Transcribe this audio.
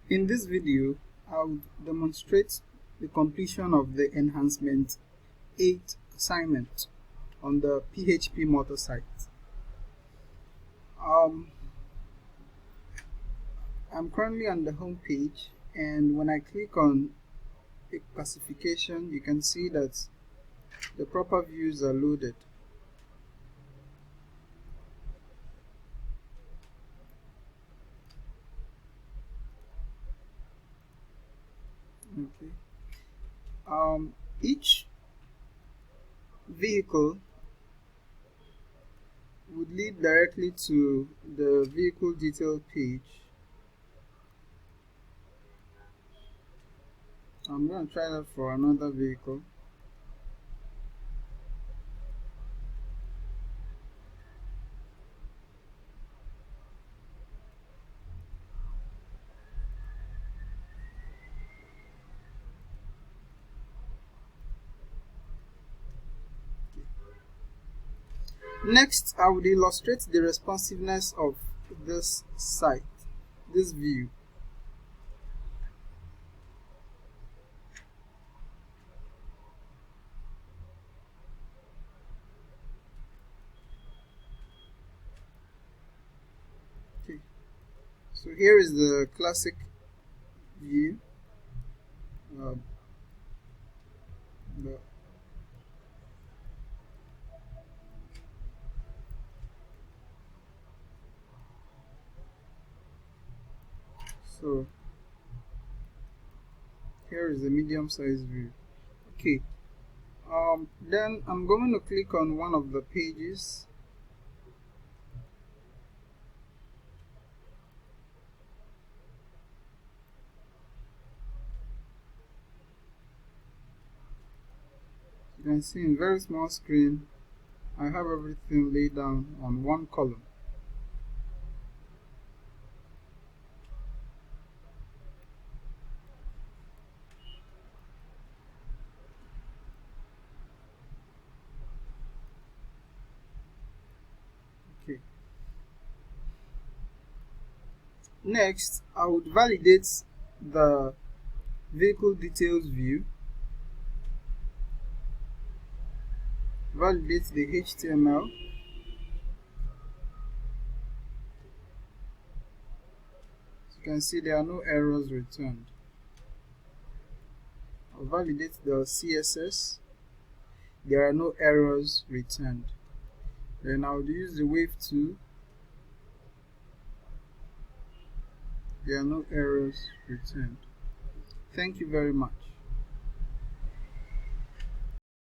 In this video, I will demonstrate the completion of the Enhancement 8 assignment on the PHP Motor site. I'm currently on the home page, and when I click on a classification, you can see that the proper views are loaded. Okay. Each vehicle would lead directly to the vehicle detail page. I'm going to try that for another vehicle. Next, I would illustrate the responsiveness of this site, this view. Okay, so here is the classic view. The So here is the medium-sized view. Okay. Then I'm going to click on one of the pages. You can see in very small screen, I have everything laid down on one column. Okay. Next, I would validate the vehicle details view, validate the HTML, you can see there are no errors returned. I'll validate the CSS, there are no errors returned. Then I would use the wave tool, there are no errors returned. Thank you very much.